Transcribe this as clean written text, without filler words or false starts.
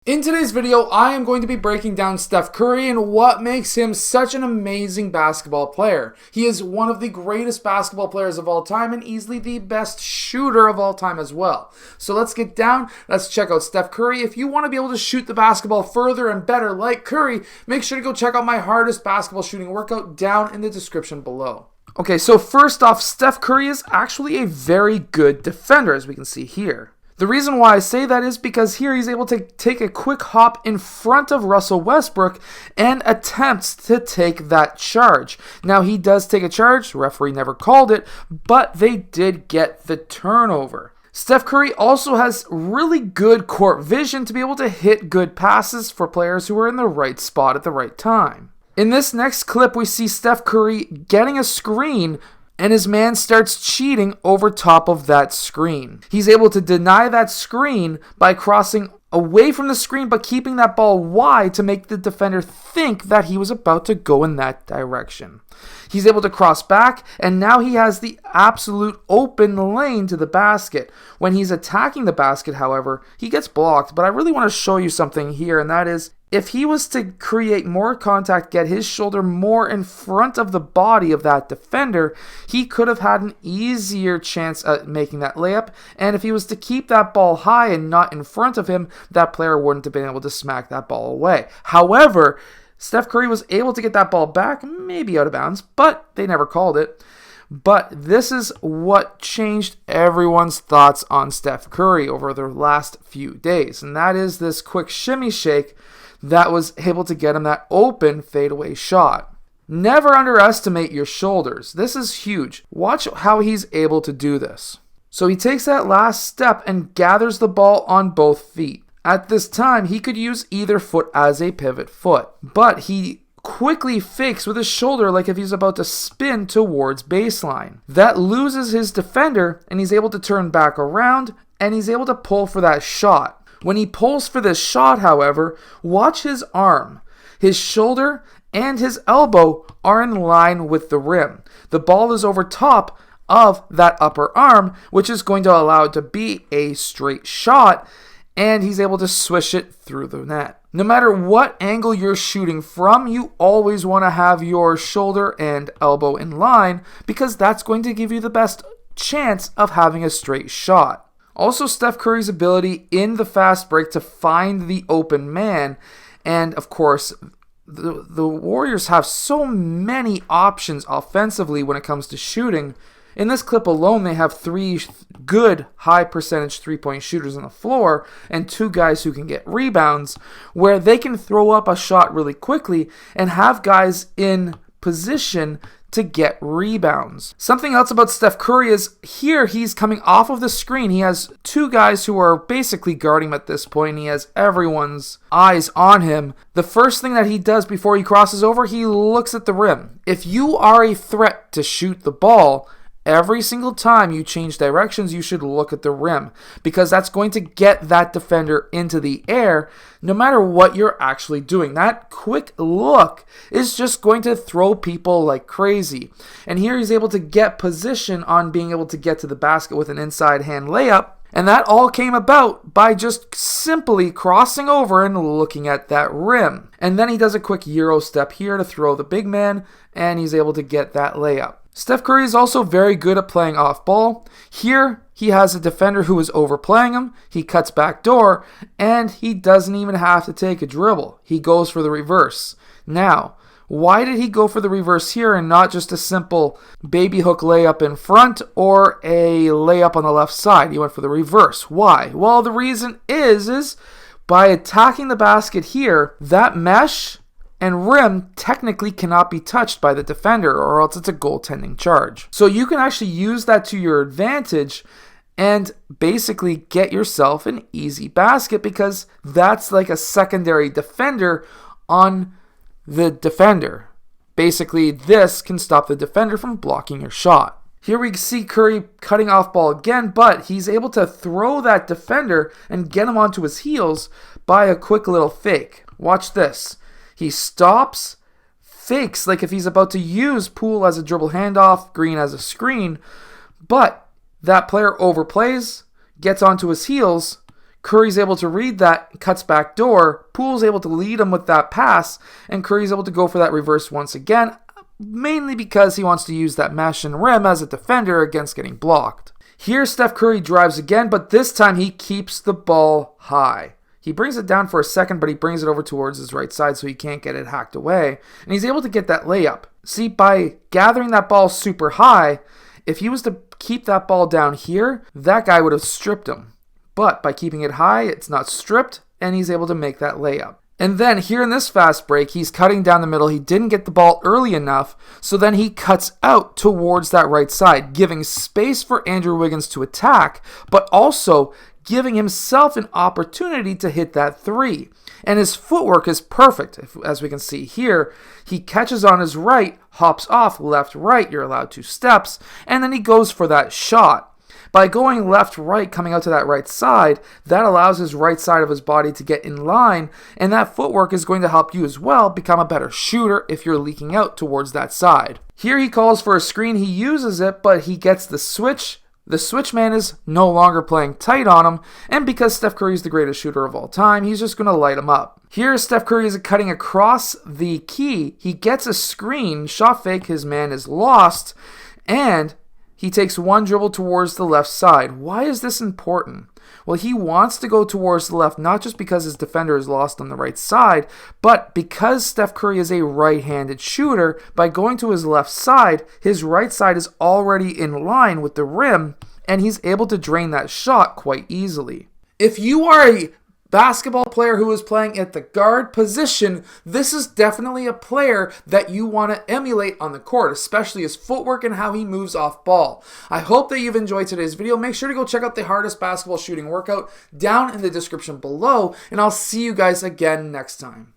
In today's video, I am going to be breaking down Steph Curry and what makes him such an amazing basketball player. He is one of the greatest basketball players of all time and easily the best shooter of all time as well. So let's get down, let's check out Steph Curry. If you want to be able to shoot the basketball further and better like Curry, make sure to go check out my hardest basketball shooting workout down in the description below. Okay, so first off, Steph Curry is actually a very good defender, as we can see here. The reason why I say that is because here he's able to take a quick hop in front of Russell Westbrook and attempts to take that charge. Now he does take a charge, the referee never called it, but they did get the turnover. Steph Curry also has really good court vision to be able to hit good passes for players who are in the right spot at the right time. In this next clip, we see Steph Curry getting a screen and his man starts cheating over top of that screen. He's able to deny that screen by crossing away from the screen but keeping that ball wide to make the defender think that he was about to go in that direction. He's able to cross back, and now he has the absolute open lane to the basket. When he's attacking the basket, however, he gets blocked, but I really want to show you something here, and that is, if he was to create more contact, get his shoulder more in front of the body of that defender, he could have had an easier chance at making that layup, and if he was to keep that ball high and not in front of him, that player wouldn't have been able to smack that ball away. However, Steph Curry was able to get that ball back, maybe out of bounds, but they never called it. But this is what changed everyone's thoughts on Steph Curry over the last few days, and that is this quick shimmy shake that was able to get him that open fadeaway shot. Never underestimate your shoulders. This is huge. Watch how he's able to do this. So he takes that last step and gathers the ball on both feet. At this time, he could use either foot as a pivot foot, but he quickly fakes with his shoulder like if he's about to spin towards baseline. That loses his defender, and he's able to turn back around, and he's able to pull for that shot. When he pulls for this shot, however, watch his arm. His shoulder and his elbow are in line with the rim. The ball is over top of that upper arm, which is going to allow it to be a straight shot, and he's able to swish it through the net. No matter what angle you're shooting from, you always want to have your shoulder and elbow in line because that's going to give you the best chance of having a straight shot. Also, Steph Curry's ability in the fast break to find the open man, and of course, the Warriors have so many options offensively when it comes to shooting. In this clip alone, they have 3 good high percentage 3-point shooters on the floor and 2 guys who can get rebounds, where they can throw up a shot really quickly and have guys in position to get rebounds. Something else about Steph Curry is here he's coming off of the screen. He has 2 guys who are basically guarding him at this point. He has everyone's eyes on him. The first thing that he does before he crosses over, he looks at the rim. If you are a threat to shoot the ball, every single time you change directions, you should look at the rim because that's going to get that defender into the air no matter what you're actually doing. That quick look is just going to throw people like crazy. And here he's able to get position on being able to get to the basket with an inside hand layup. And that all came about by just simply crossing over and looking at that rim. And then he does a quick Euro step here to throw the big man, and he's able to get that layup. Steph Curry is also very good at playing off ball. Here, he has a defender who is overplaying him. He cuts back door, and he doesn't even have to take a dribble. He goes for the reverse. Now, why did he go for the reverse here and not just a simple baby hook layup in front or a layup on the left side? He went for the reverse. Why? Well, the reason is by attacking the basket here, that mesh and rim technically cannot be touched by the defender or else it's a goaltending charge. So you can actually use that to your advantage and basically get yourself an easy basket because that's like a secondary defender on the defender. Basically, this can stop the defender from blocking your shot. Here we see Curry cutting off ball again, but he's able to throw that defender and get him onto his heels by a quick little fake. Watch this. He stops, fakes like if he's about to use Poole as a dribble handoff, Green as a screen, but that player overplays, gets onto his heels, Curry's able to read that, cuts back door, Poole's able to lead him with that pass, and Curry's able to go for that reverse once again, mainly because he wants to use that mesh and rim as a defender against getting blocked. Here Steph Curry drives again, but this time he keeps the ball high. He brings it down for a second, but he brings it over towards his right side so he can't get it hacked away, and he's able to get that layup. See, by gathering that ball super high, if he was to keep that ball down here, that guy would have stripped him. But by keeping it high, it's not stripped, and he's able to make that layup. And then here in this fast break, he's cutting down the middle. He didn't get the ball early enough, so then he cuts out towards that right side, giving space for Andrew Wiggins to attack, but also giving himself an opportunity to hit that three. And his footwork is perfect. As we can see here, he catches on his right, hops off left, right, you're allowed 2 steps, and then he goes for that shot. By going left, right, coming out to that right side, that allows his right side of his body to get in line, and that footwork is going to help you as well become a better shooter if you're leaking out towards that side. Here he calls for a screen, he uses it, but he gets the switch. The switch man is no longer playing tight on him, and because Steph Curry is the greatest shooter of all time, he's just going to light him up. Here Steph Curry is cutting across the key, he gets a screen, shot fake, his man is lost, and he takes one dribble towards the left side. Why is this important? Well, he wants to go towards the left, not just because his defender is lost on the right side, but because Steph Curry is a right-handed shooter, by going to his left side, his right side is already in line with the rim, and he's able to drain that shot quite easily. If you are a basketball player who is playing at the guard position, this is definitely a player that you want to emulate on the court, especially his footwork and how he moves off ball. I hope that you've enjoyed today's video. Make sure to go check out the hardest basketball shooting workout down in the description below, and I'll see you guys again next time.